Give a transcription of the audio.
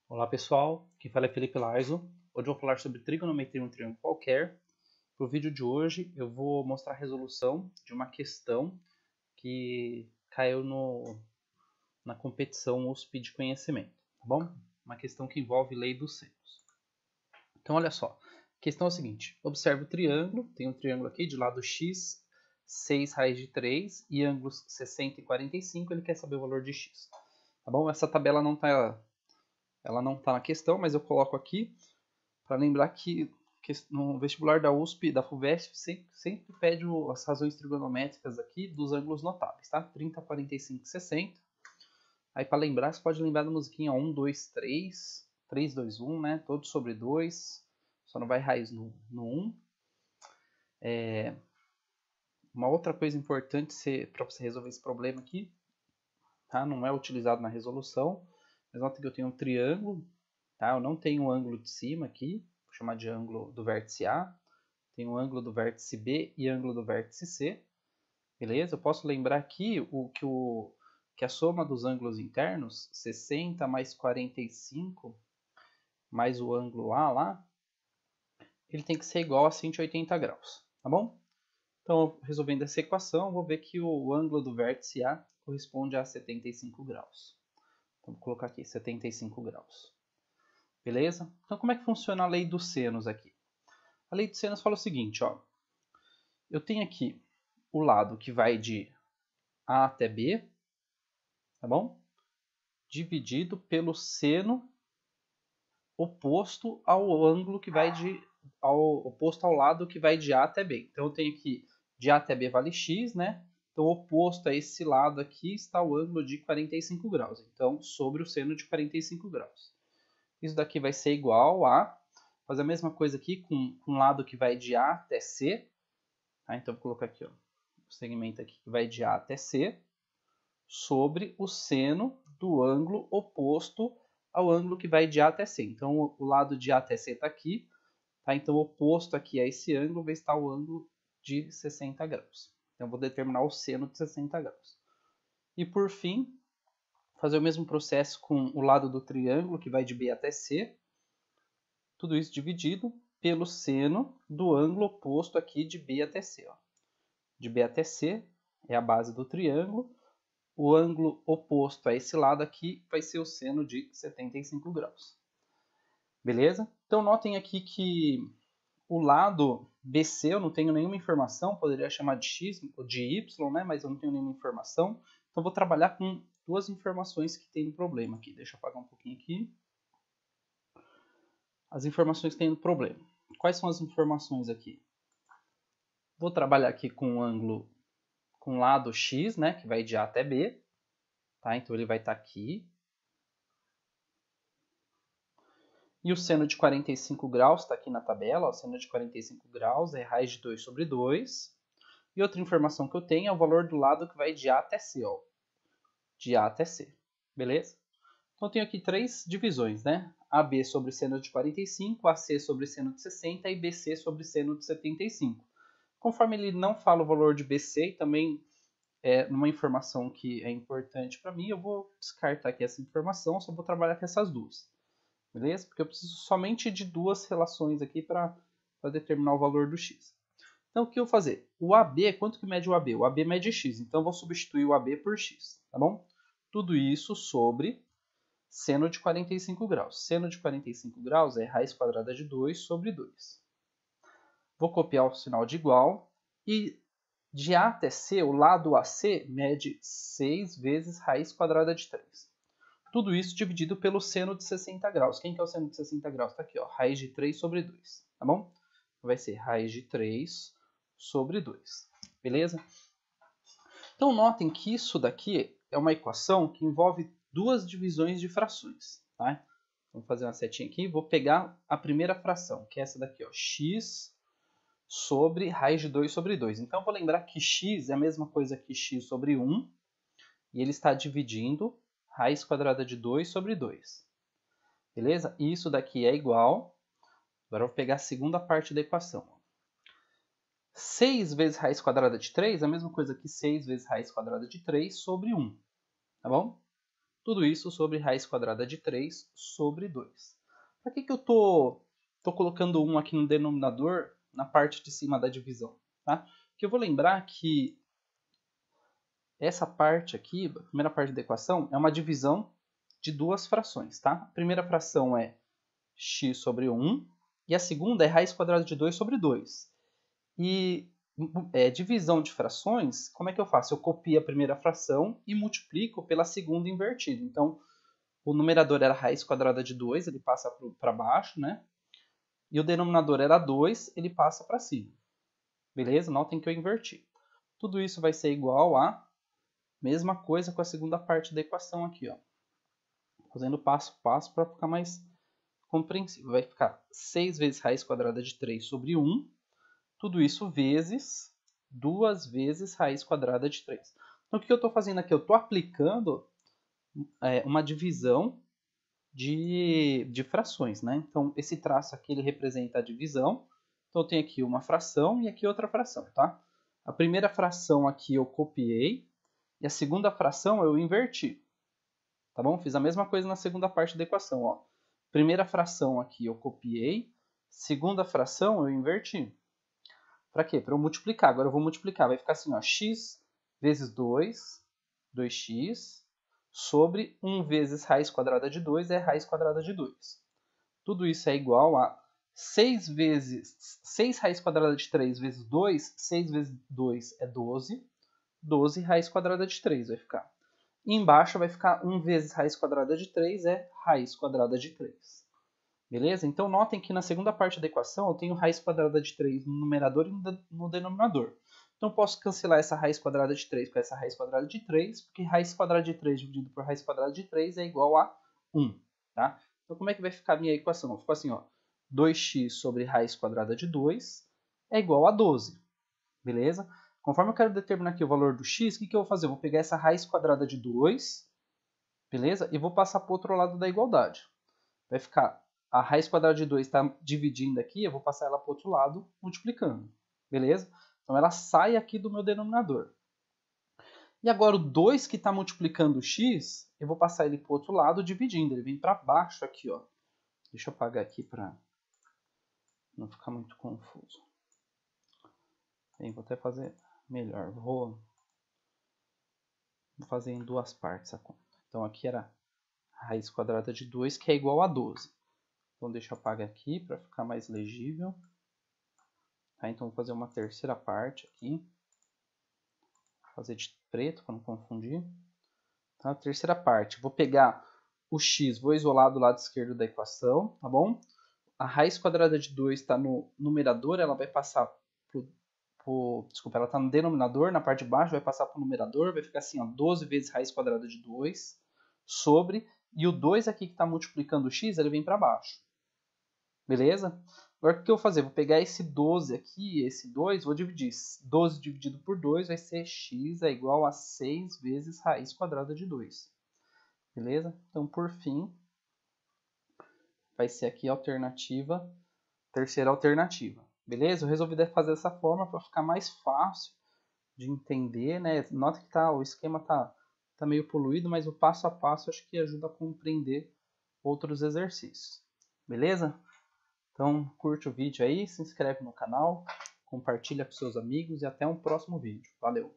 Olá pessoal, quem fala é Felipe Laiso. Hoje eu vou falar sobre trigonometria em um triângulo qualquer. Para o vídeo de hoje eu vou mostrar a resolução de uma questão que caiu na competição USP de conhecimento, tá bom? Uma questão que envolve lei dos senos. Então olha só, a questão é a seguinte, observe o triângulo, tem um triângulo aqui de lado x, 6 raiz de 3 e ângulos 60 e 45, ele quer saber o valor de x. Tá bom? Essa tabela ela não está na questão, mas eu coloco aqui para lembrar que no vestibular da USP, da FUVEST, sempre pede as razões trigonométricas aqui dos ângulos notáveis, tá? 30, 45, 60. Aí para lembrar, você pode lembrar da musiquinha 1, 2, 3, 3, 2, 1, né? Todo sobre 2, só não vai raiz no 1. Uma outra coisa importante para você resolver esse problema aqui, tá? Não é utilizado na resolução, mas nota que eu tenho um triângulo, tá? Eu não tenho o ângulo de cima aqui, vou chamar de ângulo do vértice A. Tem o ângulo do vértice B e ângulo do vértice C, beleza? Eu posso lembrar aqui que a soma dos ângulos internos, 60 mais 45 mais o ângulo A lá, ele tem que ser igual a 180 graus, tá bom? Então, resolvendo essa equação, vou ver que o ângulo do vértice A corresponde a 75 graus. Então, vou colocar aqui 75 graus. Beleza? Então, como é que funciona a lei dos senos aqui? A lei dos senos fala o seguinte, ó. Eu tenho aqui o lado que vai de A até B, tá bom? Dividido pelo seno oposto ao ângulo que vai oposto ao lado que vai de A até B. Então eu tenho que de A até B vale x, né? Então oposto a esse lado aqui está o ângulo de 45 graus. Então sobre o seno de 45 graus. Isso daqui vai ser igual a fazer a mesma coisa aqui com o lado que vai de A até C. Tá? Então vou colocar aqui, ó, o segmento aqui que vai de A até C sobre o seno do ângulo oposto ao ângulo que vai de A até C. Então, o lado de A até C está aqui, tá? Então, oposto aqui a esse ângulo vai estar o ângulo de 60 graus. Então, vou determinar o seno de 60 graus. E, por fim, fazer o mesmo processo com o lado do triângulo, que vai de B até C. Tudo isso dividido pelo seno do ângulo oposto aqui de B até C. Ó. De B até C é a base do triângulo. O ângulo oposto a esse lado aqui vai ser o seno de 75 graus. Beleza? Então notem aqui que o lado BC eu não tenho nenhuma informação, poderia chamar de X ou de Y, né? Mas eu não tenho nenhuma informação. Então vou trabalhar com duas informações que tem no problema aqui. Deixa eu apagar um pouquinho aqui. As informações que tem no problema. Quais são as informações aqui? Vou trabalhar aqui com o ângulo, com o lado X, né? Que vai de A até B. Tá? Então ele vai estar aqui. E o seno de 45 graus está aqui na tabela. O seno de 45 graus é raiz de 2 sobre 2. E outra informação que eu tenho é o valor do lado que vai de A até C. Ó, de A até C. Beleza? Então eu tenho aqui três divisões, né? AB sobre seno de 45, AC sobre seno de 60 e BC sobre seno de 75. Conforme ele não fala o valor de BC, e também numa informação que é importante para mim, eu vou descartar aqui essa informação, só vou trabalhar com essas duas. Beleza? Porque eu preciso somente de duas relações aqui para determinar o valor do x. Então, o que eu vou fazer? O AB, quanto que mede o AB? O AB mede x, então eu vou substituir o AB por x, tá bom? Tudo isso sobre seno de 45 graus. Seno de 45 graus é raiz quadrada de 2 sobre 2. Vou copiar o sinal de igual e de A até C, o lado AC mede 6 vezes raiz quadrada de 3. Tudo isso dividido pelo seno de 60 graus. Quem que é o seno de 60 graus? Está aqui, ó, raiz de 3 sobre 2, tá bom? Vai ser raiz de 3 sobre 2, beleza? Então, notem que isso daqui é uma equação que envolve duas divisões de frações, tá? Vamos fazer uma setinha aqui. Vou pegar a primeira fração, que é essa daqui, ó, x sobre raiz de 2 sobre 2. Então, vou lembrar que x é a mesma coisa que x sobre 1, e ele está dividindo raiz quadrada de 2 sobre 2. Beleza? E isso daqui é igual. Agora eu vou pegar a segunda parte da equação. 6 vezes raiz quadrada de 3 é a mesma coisa que 6 vezes raiz quadrada de 3 sobre 1. Tá bom? Tudo isso sobre raiz quadrada de 3 sobre 2. Para que eu tô colocando 1 aqui no denominador, na parte de cima da divisão? Tá? Porque eu vou lembrar que essa parte aqui, a primeira parte da equação, é uma divisão de duas frações. Tá? A primeira fração é x sobre 1 e a segunda é raiz quadrada de 2 sobre 2. E divisão de frações, como é que eu faço? Eu copio a primeira fração e multiplico pela segunda invertida. Então, o numerador era raiz quadrada de 2, ele passa para baixo, né? E o denominador era 2, ele passa para cima. Beleza? Notem que eu inverti. Tudo isso vai ser igual a mesma coisa com a segunda parte da equação aqui, ó. Fazendo passo a passo para ficar mais compreensível. Vai ficar 6 vezes raiz quadrada de 3 sobre 1. Tudo isso vezes 2 vezes raiz quadrada de 3. Então, o que eu estou fazendo aqui? Eu estou aplicando uma divisão de frações, né? Então, esse traço aqui ele representa a divisão. Então, eu tenho aqui uma fração e aqui outra fração, tá? A primeira fração aqui eu copiei e a segunda fração eu inverti, tá bom? Fiz a mesma coisa na segunda parte da equação, ó. Primeira fração aqui eu copiei, segunda fração eu inverti. Para quê? Para eu multiplicar. Agora eu vou multiplicar. Vai ficar assim, ó, x vezes 2, 2x, sobre 1 vezes raiz quadrada de 2 é raiz quadrada de 2. Tudo isso é igual a 6 raiz quadrada de 3 vezes 2. 6 vezes 2 é 12. 12 raiz quadrada de 3 vai ficar. E embaixo vai ficar 1 vezes raiz quadrada de 3 é raiz quadrada de 3. Beleza? Então, notem que na segunda parte da equação eu tenho raiz quadrada de 3 no numerador e no denominador. Então, eu posso cancelar essa raiz quadrada de 3 com essa raiz quadrada de 3, porque raiz quadrada de 3 dividido por raiz quadrada de 3 é igual a 1. Tá? Então, como é que vai ficar a minha equação? Ficou assim, ó, 2x sobre raiz quadrada de 2 é igual a 12. Beleza? Conforme eu quero determinar aqui o valor do x, o que eu vou fazer? Eu vou pegar essa raiz quadrada de 2, beleza? E vou passar para o outro lado da igualdade. Vai ficar a raiz quadrada de 2 está dividindo aqui, eu vou passar ela para o outro lado, multiplicando. Beleza? Então, ela sai aqui do meu denominador. E agora, o 2 que está multiplicando o x, eu vou passar ele para o outro lado, dividindo. Ele vem para baixo aqui, ó. Deixa eu apagar aqui para não ficar muito confuso. Bem, vou até fazer melhor. Vou fazer em duas partes a conta. Então, aqui era a raiz quadrada de 2, que é igual a 12. Então, deixa eu apagar aqui para ficar mais legível. Tá, então, vou fazer uma terceira parte aqui. Vou fazer de preto para não confundir. Tá, terceira parte, vou pegar o x, vou isolar do lado esquerdo da equação, tá bom? A raiz quadrada de 2 está no numerador, ela vai passar desculpa, ela está no denominador, na parte de baixo vai passar para o numerador, vai ficar assim, ó, 12 vezes raiz quadrada de 2 sobre, e o 2 aqui que está multiplicando o x, ele vem para baixo. Beleza? Agora, o que eu vou fazer? Vou pegar esse 12 aqui e esse 2, vou dividir. 12 dividido por 2 vai ser x é igual a 6 vezes raiz quadrada de 2. Beleza? Então, por fim, vai ser aqui a alternativa, terceira alternativa. Beleza? Eu resolvi fazer dessa forma para ficar mais fácil de entender, né? Nota que o esquema tá meio poluído, mas o passo a passo acho que ajuda a compreender outros exercícios. Beleza? Então, curte o vídeo aí, se inscreve no canal, compartilha com seus amigos e até um próximo vídeo. Valeu!